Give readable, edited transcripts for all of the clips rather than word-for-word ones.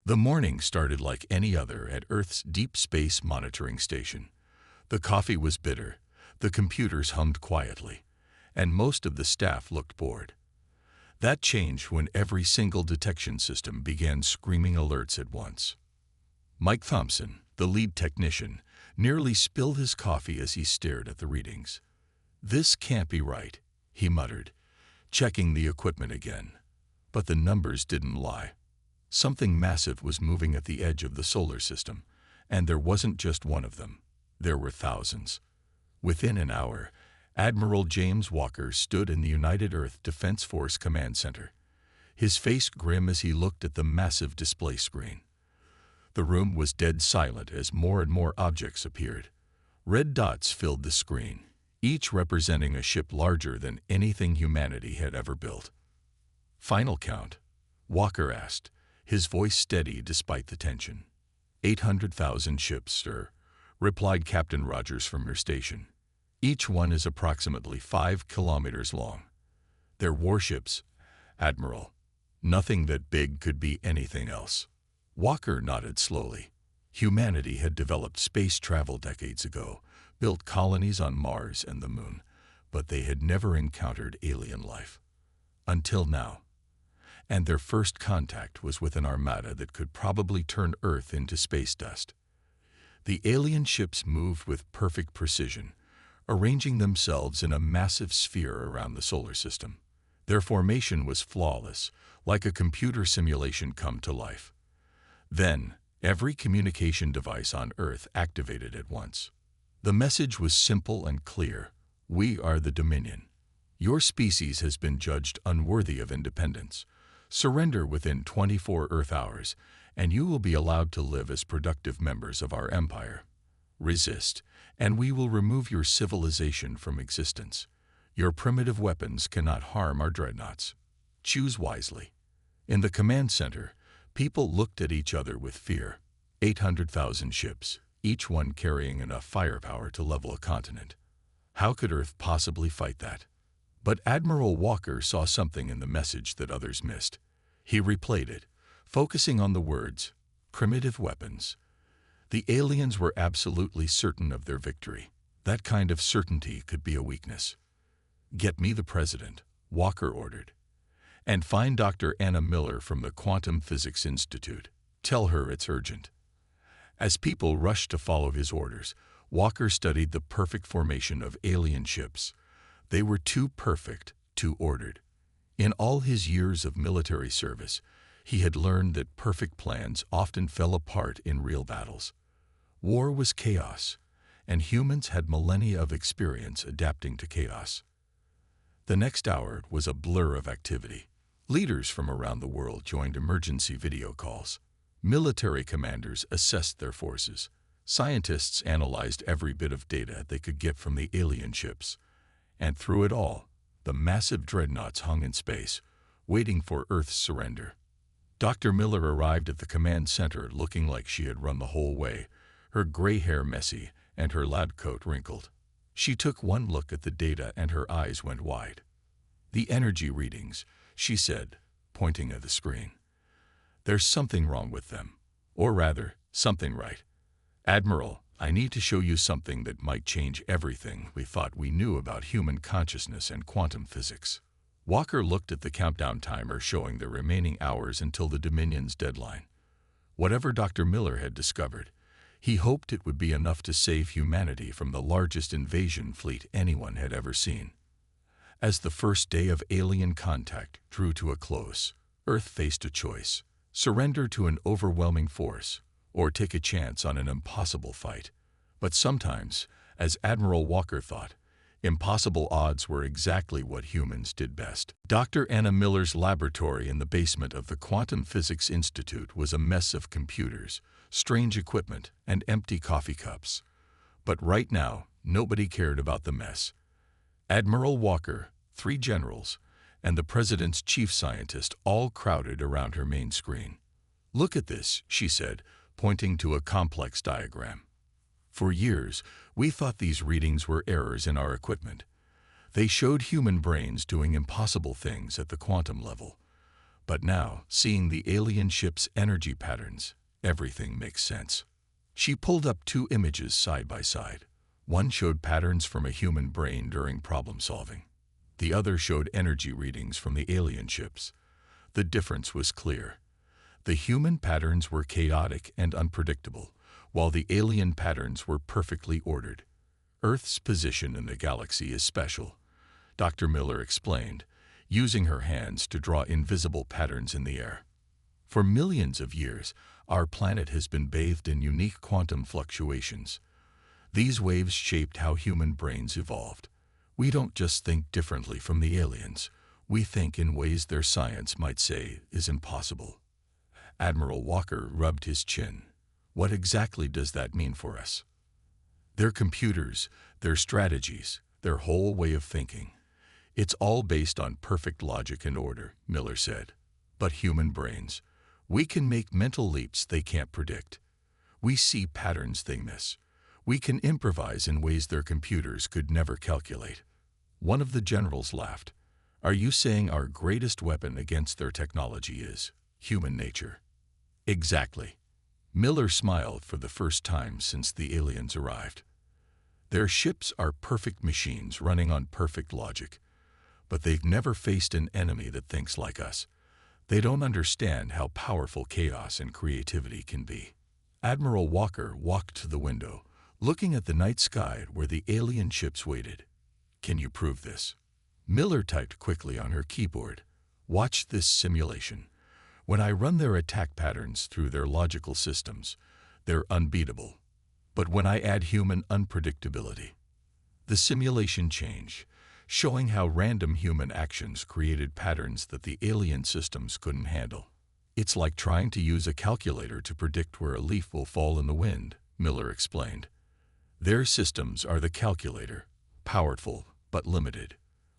The morning started like any other at Earth's Deep Space Monitoring Station. The coffee was bitter, the computers hummed quietly, and most of the staff looked bored. That changed when every single detection system began screaming alerts at once. Mike Thompson, the lead technician, nearly spilled his coffee as he stared at the readings. "This can't be right," he muttered, checking the equipment again. But the numbers didn't lie. Something massive was moving at the edge of the solar system, and there wasn't just one of them. There were thousands. Within an hour, Admiral James Walker stood in the United Earth Defense Force Command Center, his face grim as he looked at the massive display screen. The room was dead silent as more and more objects appeared. Red dots filled the screen, each representing a ship larger than anything humanity had ever built. "Final count?" Walker asked, his voice steady despite the tension. 800,000 ships, sir," replied Captain Rogers from her station. "Each one is approximately 5 kilometers long. They're warships, Admiral. Nothing that big could be anything else." Walker nodded slowly. Humanity had developed space travel decades ago, built colonies on Mars and the Moon, but they had never encountered alien life. Until now. And their first contact was with an armada that could probably turn Earth into space dust. The alien ships moved with perfect precision, arranging themselves in a massive sphere around the solar system. Their formation was flawless, like a computer simulation come to life. Then, every communication device on Earth activated at once. The message was simple and clear: "We are the Dominion. Your species has been judged unworthy of independence. Surrender within 24 Earth hours, and you will be allowed to live as productive members of our empire. Resist, and we will remove your civilization from existence. Your primitive weapons cannot harm our dreadnoughts. Choose wisely." In the command center, people looked at each other with fear. 800,000 ships, each one carrying enough firepower to level a continent. How could Earth possibly fight that? But Admiral Walker saw something in the message that others missed. He replayed it, focusing on the words, "primitive weapons." The aliens were absolutely certain of their victory. That kind of certainty could be a weakness. "Get me the president," Walker ordered. "And find Dr. Anna Miller from the Quantum Physics Institute. Tell her it's urgent." As people rushed to follow his orders, Walker studied the perfect formation of alien ships. They were too perfect, too ordered. In all his years of military service, he had learned that perfect plans often fell apart in real battles. War was chaos, and humans had millennia of experience adapting to chaos. The next hour was a blur of activity. Leaders from around the world joined emergency video calls. Military commanders assessed their forces. Scientists analyzed every bit of data they could get from the alien ships. And through it all, the massive dreadnoughts hung in space, waiting for Earth's surrender. Dr. Miller arrived at the command center looking like she had run the whole way, her gray hair messy and her lab coat wrinkled. She took one look at the data and her eyes went wide. "The energy readings," she said, pointing at the screen. "There's something wrong with them. Or rather, something right. Admiral, I need to show you something that might change everything we thought we knew about human consciousness and quantum physics." Walker looked at the countdown timer showing the remaining hours until the Dominion's deadline. Whatever Dr. Miller had discovered, he hoped it would be enough to save humanity from the largest invasion fleet anyone had ever seen. As the first day of alien contact drew to a close, Earth faced a choice: surrender to an overwhelming force, or take a chance on an impossible fight. But sometimes, as Admiral Walker thought, impossible odds were exactly what humans did best. Dr. Anna Miller's laboratory in the basement of the Quantum Physics Institute was a mess of computers, strange equipment, and empty coffee cups. But right now, nobody cared about the mess. Admiral Walker, 3 generals, and the president's chief scientist all crowded around her main screen. "Look at this," she said, pointing to a complex diagram. "For years, we thought these readings were errors in our equipment. They showed human brains doing impossible things at the quantum level. But now, seeing the alien ship's energy patterns, everything makes sense. She pulled up two images side by side. One showed patterns from a human brain during problem solving. The other showed energy readings from the alien ships. The difference was clear. The human patterns were chaotic and unpredictable, while the alien patterns were perfectly ordered. Earth's position in the galaxy is special, Dr. Miller explained, using her hands to draw invisible patterns in the air. For millions of years, our planet has been bathed in unique quantum fluctuations. These waves shaped how human brains evolved. We don't just think differently from the aliens. We think in ways their science might say is impossible. Admiral Walker rubbed his chin. What exactly does that mean for us? Their computers, their strategies, their whole way of thinking. It's all based on perfect logic and order, Miller said. But human brains, we can make mental leaps they can't predict. We see patterns they miss. We can improvise in ways their computers could never calculate. One of the generals laughed. Are you saying our greatest weapon against their technology is human nature? Exactly. Miller smiled for the first time since the aliens arrived. Their ships are perfect machines running on perfect logic. But they've never faced an enemy that thinks like us. They don't understand how powerful chaos and creativity can be. Admiral Walker walked to the window, looking at the night sky where the alien ships waited. Can you prove this? Miller typed quickly on her keyboard. Watch this simulation. When I run their attack patterns through their logical systems, they're unbeatable. But when I add human unpredictability, the simulation changed, showing how random human actions created patterns that the alien systems couldn't handle. It's like trying to use a calculator to predict where a leaf will fall in the wind, Miller explained. Their systems are the calculator, powerful but limited.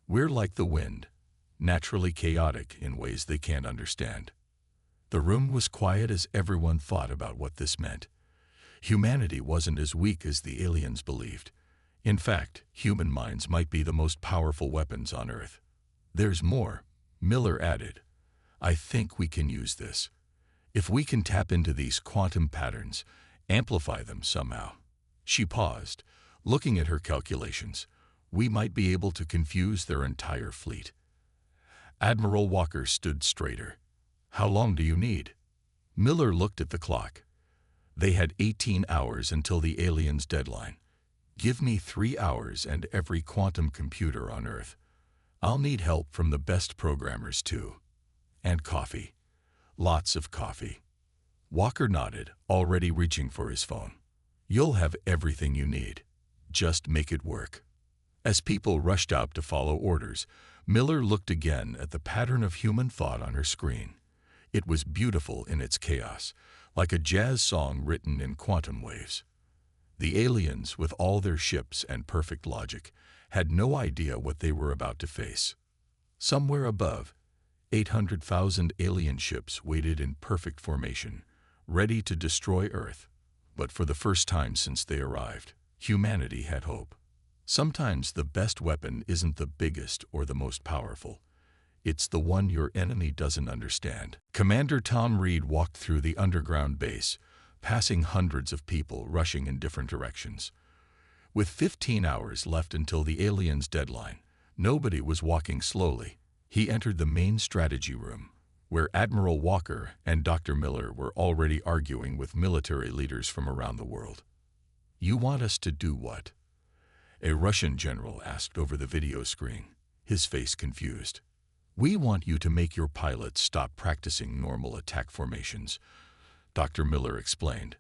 We're like the wind, naturally chaotic in ways they can't understand. The room was quiet as everyone thought about what this meant. Humanity wasn't as weak as the aliens believed. In fact, human minds might be the most powerful weapons on Earth. There's more, Miller added. I think we can use this. If we can tap into these quantum patterns, amplify them somehow. She paused, looking at her calculations. We might be able to confuse their entire fleet. Admiral Walker stood straighter. How long do you need? Miller looked at the clock. They had 18 hours until the aliens' deadline. Give me 3 hours and every quantum computer on Earth. I'll need help from the best programmers too. And coffee. Lots of coffee. Walker nodded, already reaching for his phone. You'll have everything you need. Just make it work. As people rushed out to follow orders, Miller looked again at the pattern of human thought on her screen. It was beautiful in its chaos, like a jazz song written in quantum waves. The aliens, with all their ships and perfect logic, had no idea what they were about to face. Somewhere above, 800,000 alien ships waited in perfect formation, ready to destroy Earth. But for the first time since they arrived, humanity had hope. Sometimes the best weapon isn't the biggest or the most powerful. It's the one your enemy doesn't understand. Commander Tom Reed walked through the underground base, passing hundreds of people rushing in different directions. With 15 hours left until the aliens' deadline, nobody was walking slowly. He entered the main strategy room, where Admiral Walker and Dr. Miller were already arguing with military leaders from around the world. You want us to do what? A Russian general asked over the video screen, his face confused. We want you to make your pilots stop practicing normal attack formations, Dr. Miller explained.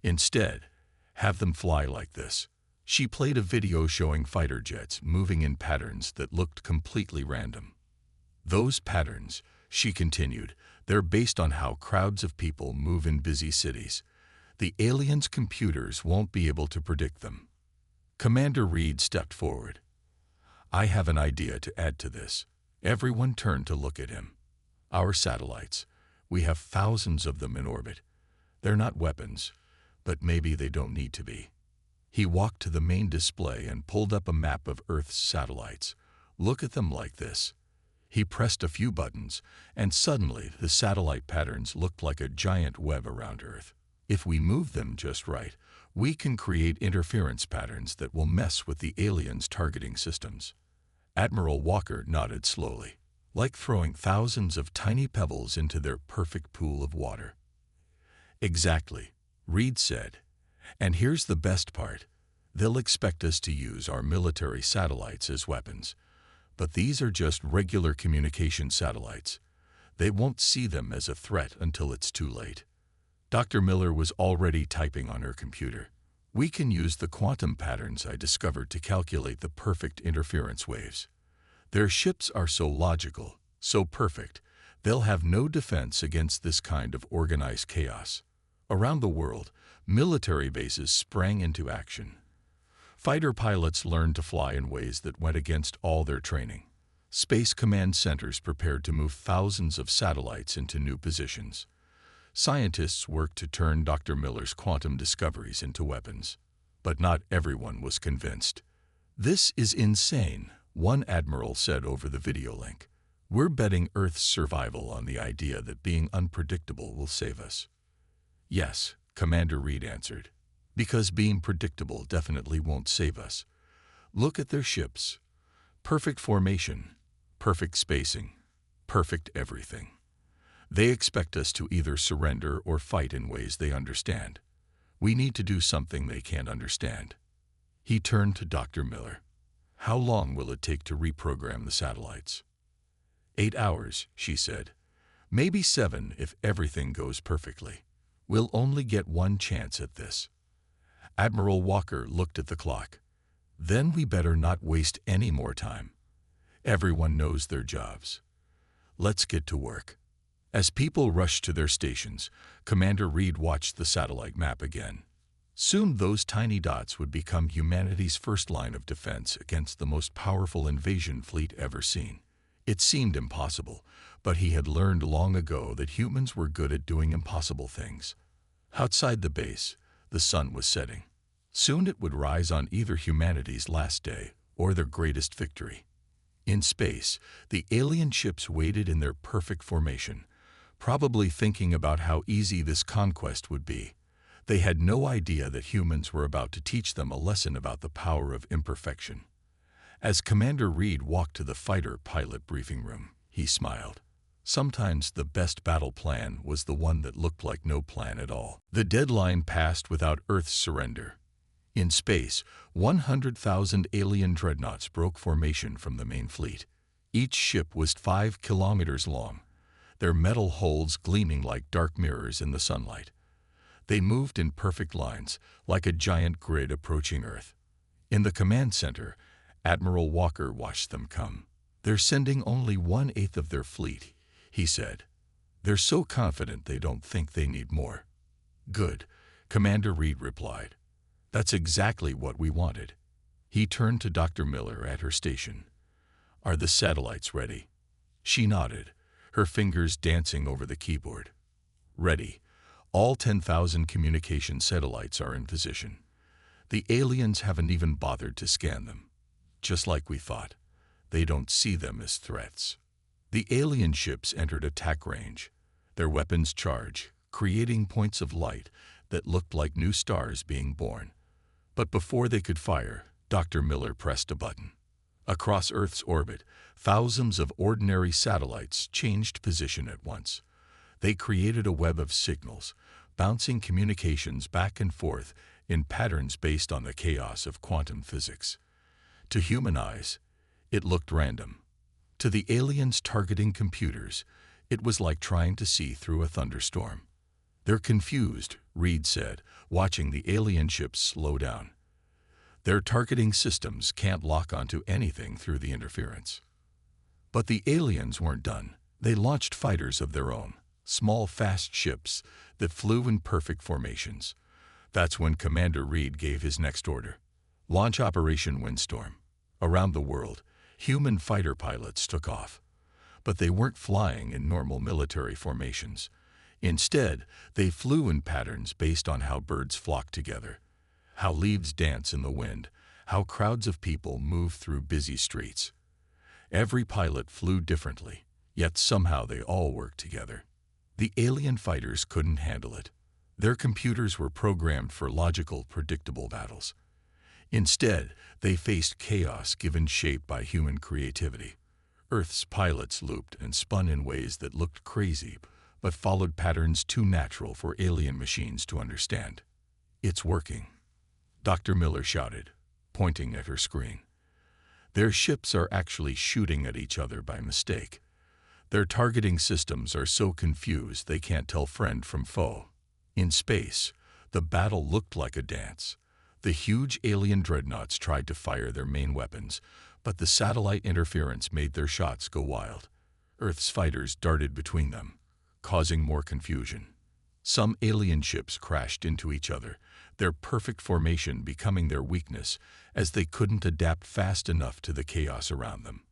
Instead, have them fly like this. She played a video showing fighter jets moving in patterns that looked completely random. Those patterns, she continued, they're based on how crowds of people move in busy cities. The aliens' computers won't be able to predict them. Commander Reed stepped forward. I have an idea to add to this. Everyone turned to look at him. Our satellites. We have thousands of them in orbit. They're not weapons, but maybe they don't need to be. He walked to the main display and pulled up a map of Earth's satellites. Look at them like this. He pressed a few buttons, and suddenly the satellite patterns looked like a giant web around Earth. If we move them just right, we can create interference patterns that will mess with the aliens' targeting systems. Admiral Walker nodded slowly, like throwing thousands of tiny pebbles into their perfect pool of water. Exactly, Reed said. And here's the best part. They'll expect us to use our military satellites as weapons. But these are just regular communication satellites. They won't see them as a threat until it's too late. Dr. Miller was already typing on her computer. We can use the quantum patterns I discovered to calculate the perfect interference waves. Their ships are so logical, so perfect, they'll have no defense against this kind of organized chaos. Around the world, military bases sprang into action. Fighter pilots learned to fly in ways that went against all their training. Space command centers prepared to move thousands of satellites into new positions. Scientists worked to turn Dr. Miller's quantum discoveries into weapons. But not everyone was convinced. "This is insane," one admiral said over the video link. "We're betting Earth's survival on the idea that being unpredictable will save us." "Yes," Commander Reed answered, "because being predictable definitely won't save us. Look at their ships. Perfect formation, perfect spacing, perfect everything. They expect us to either surrender or fight in ways they understand. We need to do something they can't understand." He turned to Dr. Miller. "How long will it take to reprogram the satellites?" 8 hours, she said. "Maybe 7 if everything goes perfectly. We'll only get one chance at this." Admiral Walker looked at the clock. "Then we better not waste any more time. Everyone knows their jobs. Let's get to work." As people rushed to their stations, Commander Reed watched the satellite map again. Soon those tiny dots would become humanity's first line of defense against the most powerful invasion fleet ever seen. It seemed impossible, but he had learned long ago that humans were good at doing impossible things. Outside the base, the sun was setting. Soon it would rise on either humanity's last day or their greatest victory. In space, the alien ships waited in their perfect formation, probably thinking about how easy this conquest would be. They had no idea that humans were about to teach them a lesson about the power of imperfection. As Commander Reed walked to the fighter pilot briefing room, he smiled. Sometimes the best battle plan was the one that looked like no plan at all. The deadline passed without Earth's surrender. In space, 100,000 alien dreadnoughts broke formation from the main fleet. Each ship was 5 kilometers long, their metal hulls gleaming like dark mirrors in the sunlight. They moved in perfect lines, like a giant grid approaching Earth. In the command center, Admiral Walker watched them come. "They're sending only 1/8 of their fleet," he said. "They're so confident they don't think they need more." "Good," Commander Reed replied. "That's exactly what we wanted." He turned to Dr. Miller at her station. "Are the satellites ready?" She nodded, her fingers dancing over the keyboard. "Ready. All 10,000 communication satellites are in position. The aliens haven't even bothered to scan them. Just like we thought. They don't see them as threats." The alien ships entered attack range, their weapons charged, creating points of light that looked like new stars being born. But before they could fire, Dr. Miller pressed a button. Across Earth's orbit, thousands of ordinary satellites changed position at once. They created a web of signals, bouncing communications back and forth in patterns based on the chaos of quantum physics. To human eyes, it looked random. To the aliens targeting computers, it was like trying to see through a thunderstorm. "They're confused," Reed said, watching the alien ships slow down. "Their targeting systems can't lock onto anything through the interference." But the aliens weren't done. They launched fighters of their own, small, fast ships that flew in perfect formations. That's when Commander Reed gave his next order. "Launch Operation Windstorm." Around the world, human fighter pilots took off. But they weren't flying in normal military formations. Instead, they flew in patterns based on how birds flock together, how leaves dance in the wind, how crowds of people move through busy streets. Every pilot flew differently, yet somehow they all worked together. The alien fighters couldn't handle it. Their computers were programmed for logical, predictable battles. Instead, they faced chaos given shape by human creativity. Earth's pilots looped and spun in ways that looked crazy, but followed patterns too natural for alien machines to understand. "It's working," Dr. Miller shouted, pointing at her screen. "Their ships are actually shooting at each other by mistake. Their targeting systems are so confused they can't tell friend from foe." In space, the battle looked like a dance. The huge alien dreadnoughts tried to fire their main weapons, but the satellite interference made their shots go wild. Earth's fighters darted between them, causing more confusion. Some alien ships crashed into each other, their perfect formation becoming their weakness, as they couldn't adapt fast enough to the chaos around them.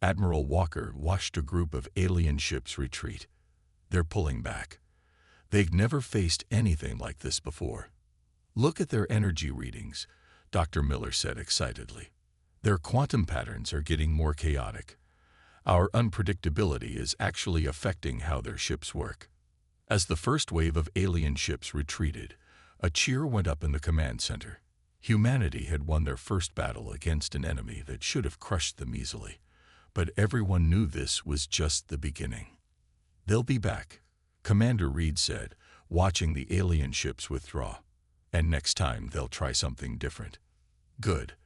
Admiral Walker watched a group of alien ships retreat. "They're pulling back. They've never faced anything like this before." "Look at their energy readings," Dr. Miller said excitedly. "Their quantum patterns are getting more chaotic. Our unpredictability is actually affecting how their ships work." As the first wave of alien ships retreated, a cheer went up in the command center. Humanity had won their first battle against an enemy that should have crushed them easily. But everyone knew this was just the beginning. "They'll be back," Commander Reed said, watching the alien ships withdraw. "And next time they'll try something different." "Good,"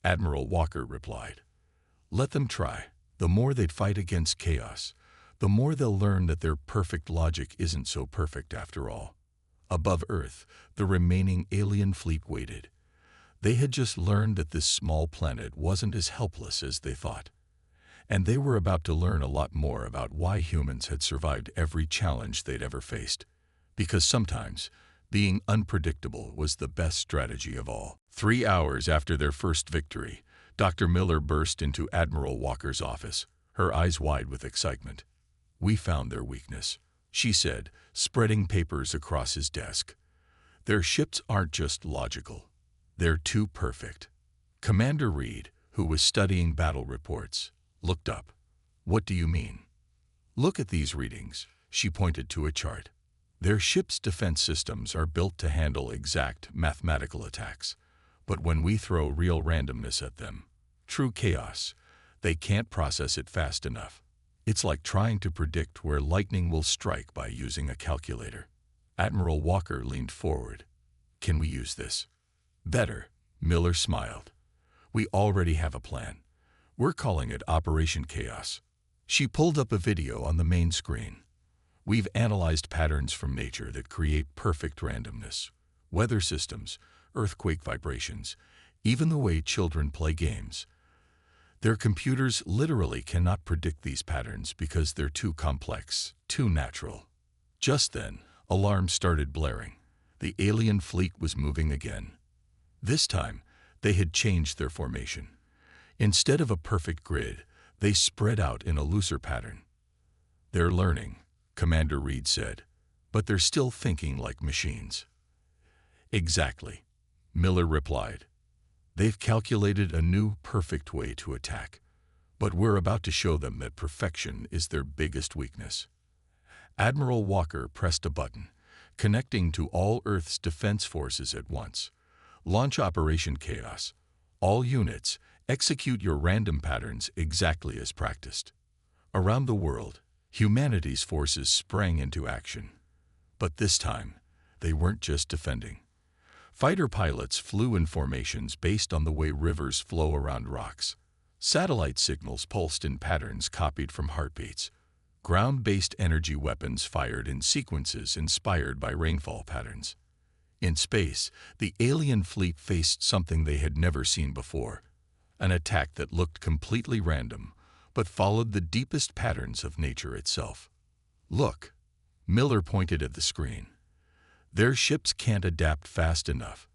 Admiral Walker replied. "Let them try. The more they'd fight against chaos, the more they'll learn that their perfect logic isn't so perfect after all." Above Earth, the remaining alien fleet waited. They had just learned that this small planet wasn't as helpless as they thought. And they were about to learn a lot more about why humans had survived every challenge they'd ever faced. Because sometimes, being unpredictable was the best strategy of all. 3 hours after their first victory, Dr. Miller burst into Admiral Walker's office, her eyes wide with excitement. "We found their weakness," she said, spreading papers across his desk. "Their ships aren't just logical. They're too perfect." Commander Reed, who was studying battle reports, looked up. "What do you mean?" "Look at these readings," she pointed to a chart. "Their ship's defense systems are built to handle exact mathematical attacks. But when we throw real randomness at them, true chaos, they can't process it fast enough. It's like trying to predict where lightning will strike by using a calculator." Admiral Walker leaned forward. "Can we use this?" "Better," Miller smiled. "We already have a plan. We're calling it Operation Chaos." She pulled up a video on the main screen. "We've analyzed patterns from nature that create perfect randomness. Weather systems, earthquake vibrations, even the way children play games. Their computers literally cannot predict these patterns because they're too complex, too natural." Just then, alarms started blaring. The alien fleet was moving again. This time, they had changed their formation. Instead of a perfect grid, they spread out in a looser pattern. "They're learning," Commander Reed said, "but they're still thinking like machines." "Exactly," Miller replied. "They've calculated a new, perfect way to attack, but we're about to show them that perfection is their biggest weakness." Admiral Walker pressed a button, connecting to all Earth's defense forces at once. "Launch Operation Chaos. All units, execute your random patterns exactly as practiced." Around the world, humanity's forces sprang into action. But this time, they weren't just defending. Fighter pilots flew in formations based on the way rivers flow around rocks. Satellite signals pulsed in patterns copied from heartbeats. Ground-based energy weapons fired in sequences inspired by rainfall patterns. In space, the alien fleet faced something they had never seen before, an attack that looked completely random, but followed the deepest patterns of nature itself. "Look," Miller pointed at the screen. "Their ships can't adapt fast enough.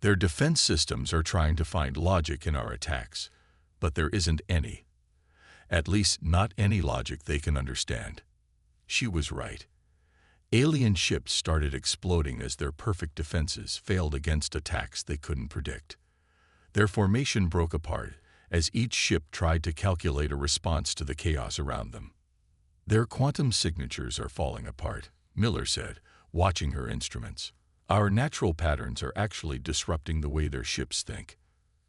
Their defense systems are trying to find logic in our attacks, but there isn't any. At least not any logic they can understand." She was right. Alien ships started exploding as their perfect defenses failed against attacks they couldn't predict. Their formation broke apart, as each ship tried to calculate a response to the chaos around them. "Their quantum signatures are falling apart," Miller said, watching her instruments. "Our natural patterns are actually disrupting the way their ships think."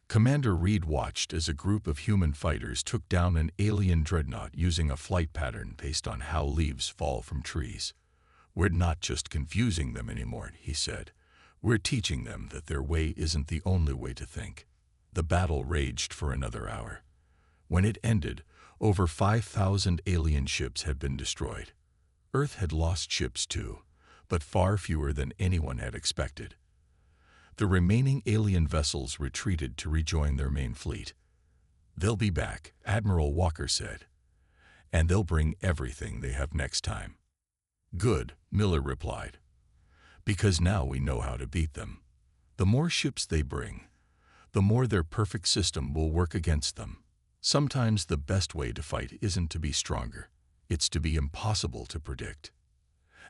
Commander Reed watched as a group of human fighters took down an alien dreadnought using a flight pattern based on how leaves fall from trees. "We're not just confusing them anymore," he said. "We're teaching them that their way isn't the only way to think." The battle raged for another hour. When it ended, over 5,000 alien ships had been destroyed. Earth had lost ships too, but far fewer than anyone had expected. The remaining alien vessels retreated to rejoin their main fleet. "They'll be back," Admiral Walker said. "And they'll bring everything they have next time." "Good," Miller replied. "Because now we know how to beat them. The more ships they bring, the more their perfect system will work against them. Sometimes the best way to fight isn't to be stronger. It's to be impossible to predict."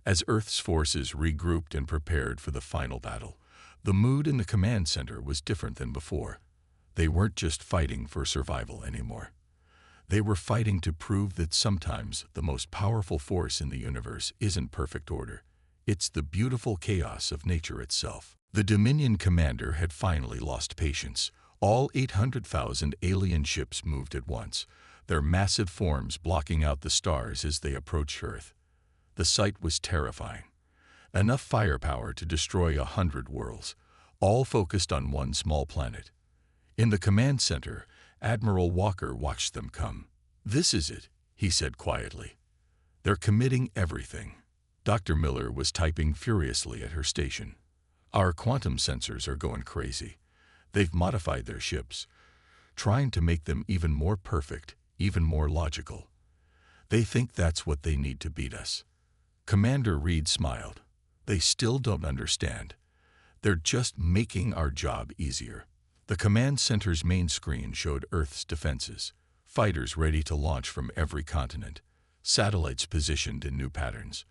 As Earth's forces regrouped and prepared for the final battle, the mood in the command center was different than before. They weren't just fighting for survival anymore. They were fighting to prove that sometimes the most powerful force in the universe isn't perfect order. It's the beautiful chaos of nature itself. The Dominion commander had finally lost patience. All 800,000 alien ships moved at once, their massive forms blocking out the stars as they approached Earth. The sight was terrifying. Enough firepower to destroy 100 worlds, all focused on one small planet. In the command center, Admiral Walker watched them come. "This is it," he said quietly. "They're committing everything." Dr. Miller was typing furiously at her station. "Our quantum sensors are going crazy. They've modified their ships, trying to make them even more perfect, even more logical. They think that's what they need to beat us." Commander Reed smiled. "They still don't understand. They're just making our job easier." The command center's main screen showed Earth's defenses, fighters ready to launch from every continent, satellites positioned in new patterns,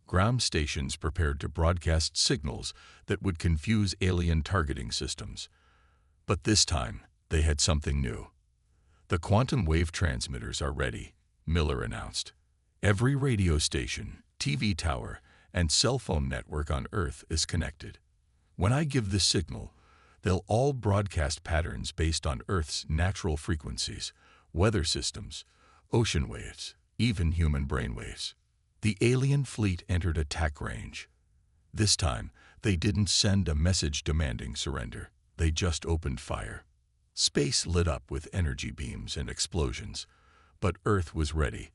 ground stations prepared to broadcast signals that would confuse alien targeting systems. But this time, they had something new. "The quantum wave transmitters are ready," Miller announced. "Every radio station, TV tower, and cell phone network on Earth is connected. When I give this signal, they'll all broadcast patterns based on Earth's natural frequencies, weather systems, ocean waves, even human brainwaves." The alien fleet entered attack range. This time, they didn't send a message demanding surrender. They just opened fire. Space lit up with energy beams and explosions, but Earth was ready.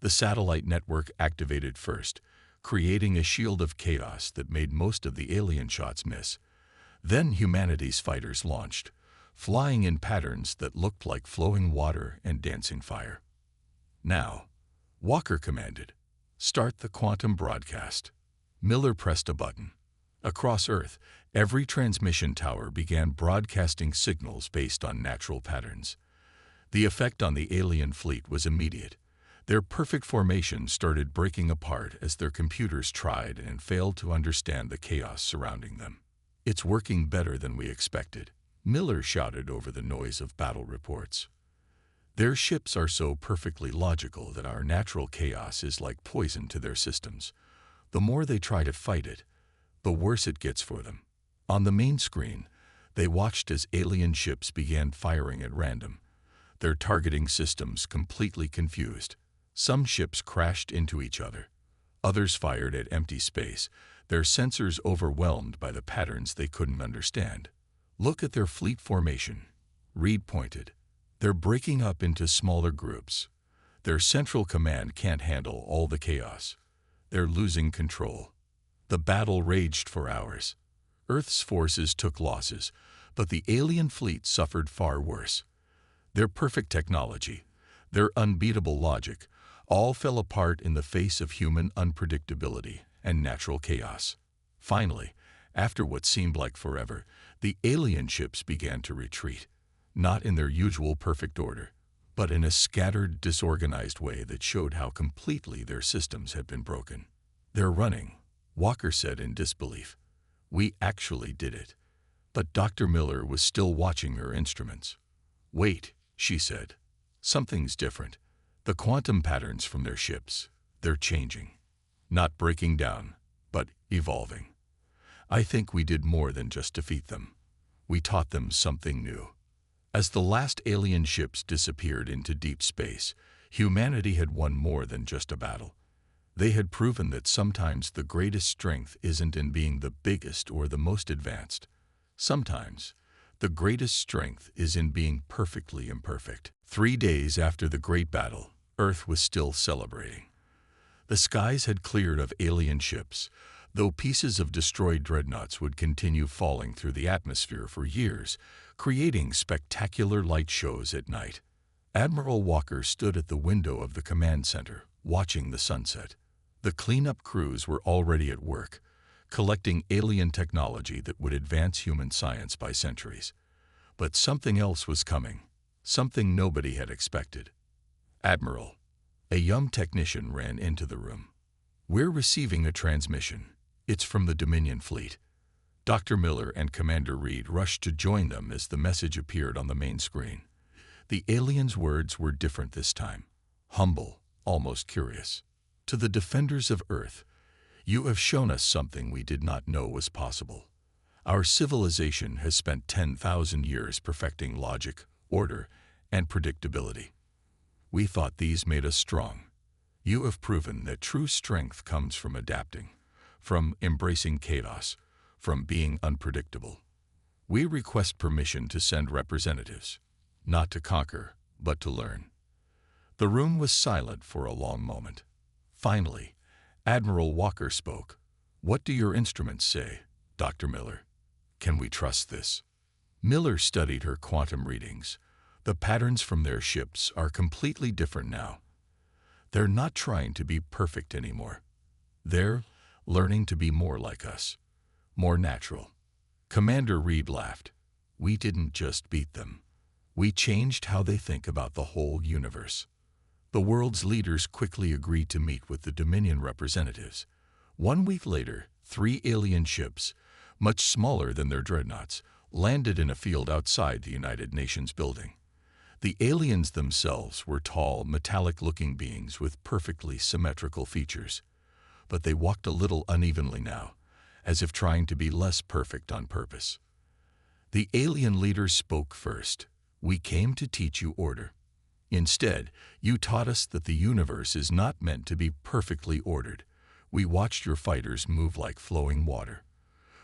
The satellite network activated first, creating a shield of chaos that made most of the alien shots miss. Then humanity's fighters launched, flying in patterns that looked like flowing water and dancing fire. "Now," Walker commanded, "start the quantum broadcast." Miller pressed a button. Across Earth, every transmission tower began broadcasting signals based on natural patterns. The effect on the alien fleet was immediate. Their perfect formation started breaking apart as their computers tried and failed to understand the chaos surrounding them. "It's working better than we expected," Miller shouted over the noise of battle reports. "Their ships are so perfectly logical that our natural chaos is like poison to their systems. The more they try to fight it, the worse it gets for them." On the main screen, they watched as alien ships began firing at random, their targeting systems completely confused. Some ships crashed into each other. Others fired at empty space, their sensors overwhelmed by the patterns they couldn't understand. "Look at their fleet formation," Reed pointed. "They're breaking up into smaller groups. Their central command can't handle all the chaos. They're losing control." The battle raged for hours. Earth's forces took losses, but the alien fleet suffered far worse. Their perfect technology, their unbeatable logic, all fell apart in the face of human unpredictability and natural chaos. Finally, after what seemed like forever, the alien ships began to retreat, not in their usual perfect order, but in a scattered, disorganized way that showed how completely their systems had been broken. "They're running," Walker said in disbelief. "We actually did it." But Dr. Miller was still watching her instruments. "Wait," she said. Something's different. The quantum patterns from their ships, they're changing. Not breaking down, but evolving. I think we did more than just defeat them. We taught them something new. As the last alien ships disappeared into deep space, humanity had won more than just a battle. They had proven that sometimes the greatest strength isn't in being the biggest or the most advanced. Sometimes, the greatest strength is in being perfectly imperfect. 3 days after the Great Battle, Earth was still celebrating. The skies had cleared of alien ships, though pieces of destroyed dreadnoughts would continue falling through the atmosphere for years, creating spectacular light shows at night. Admiral Walker stood at the window of the command center, watching the sunset. The cleanup crews were already at work, collecting alien technology that would advance human science by centuries. But something else was coming, something nobody had expected. Admiral, a young technician ran into the room. "We're receiving a transmission. It's from the Dominion fleet." Dr. Miller and Commander Reed rushed to join them as the message appeared on the main screen. The alien's words were different this time, humble, almost curious. "To the defenders of Earth, you have shown us something we did not know was possible. Our civilization has spent 10,000 years perfecting logic, order, and predictability. We thought these made us strong. You have proven that true strength comes from adapting, from embracing chaos, from being unpredictable. We request permission to send representatives, not to conquer, but to learn." The room was silent for a long moment. Finally, Admiral Walker spoke. "What do your instruments say, Dr. Miller? Can we trust this?" Miller studied her quantum readings. The patterns from their ships are completely different now. They're not trying to be perfect anymore. They're learning to be more like us, more natural. Commander Reed laughed. "We didn't just beat them. We changed how they think about the whole universe." The world's leaders quickly agreed to meet with the Dominion representatives. 1 week later, 3 alien ships, much smaller than their dreadnoughts, landed in a field outside the United Nations building. The aliens themselves were tall, metallic-looking beings with perfectly symmetrical features. But they walked a little unevenly now, as if trying to be less perfect on purpose. The alien leaders spoke first. "We came to teach you order. Instead, you taught us that the universe is not meant to be perfectly ordered. We watched your fighters move like flowing water.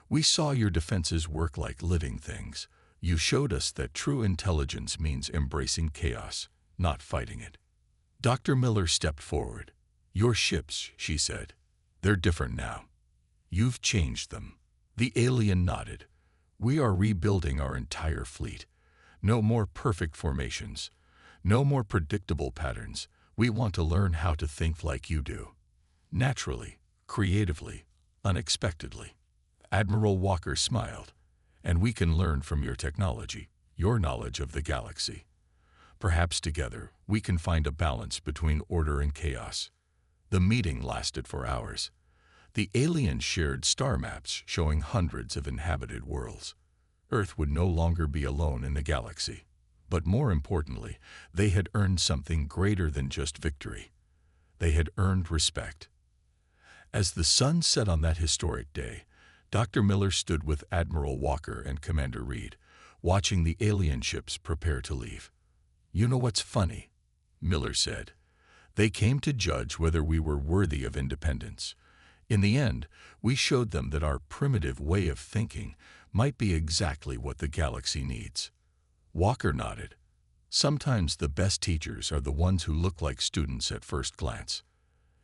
We saw your defenses work like living things. You showed us that true intelligence means embracing chaos, not fighting it." Dr. Miller stepped forward. "Your ships," she said, "they're different now. You've changed them." The alien nodded. "We are rebuilding our entire fleet. No more perfect formations. No more predictable patterns. We want to learn how to think like you do. Naturally, creatively, unexpectedly." Admiral Walker smiled. "And we can learn from your technology, your knowledge of the galaxy. Perhaps together we can find a balance between order and chaos." The meeting lasted for hours. The aliens shared star maps showing hundreds of inhabited worlds. Earth would no longer be alone in the galaxy. But more importantly, they had earned something greater than just victory. They had earned respect. As the sun set on that historic day, Dr. Miller stood with Admiral Walker and Commander Reed, watching the alien ships prepare to leave. "You know what's funny?" Miller said. "They came to judge whether we were worthy of independence. In the end, we showed them that our primitive way of thinking might be exactly what the galaxy needs." Walker nodded. "Sometimes the best teachers are the ones who look like students at first glance."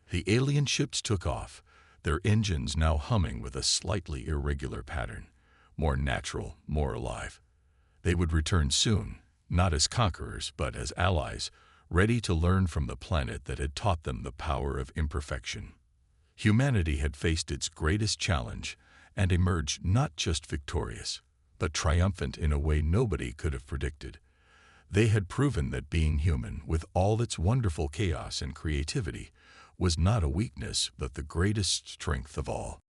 The alien ships took off, their engines now humming with a slightly irregular pattern, more natural, more alive. They would return soon, not as conquerors, but as allies, ready to learn from the planet that had taught them the power of imperfection. Humanity had faced its greatest challenge and emerged not just victorious, but triumphant in a way nobody could have predicted. They had proven that being human, with all its wonderful chaos and creativity, was not a weakness but the greatest strength of all.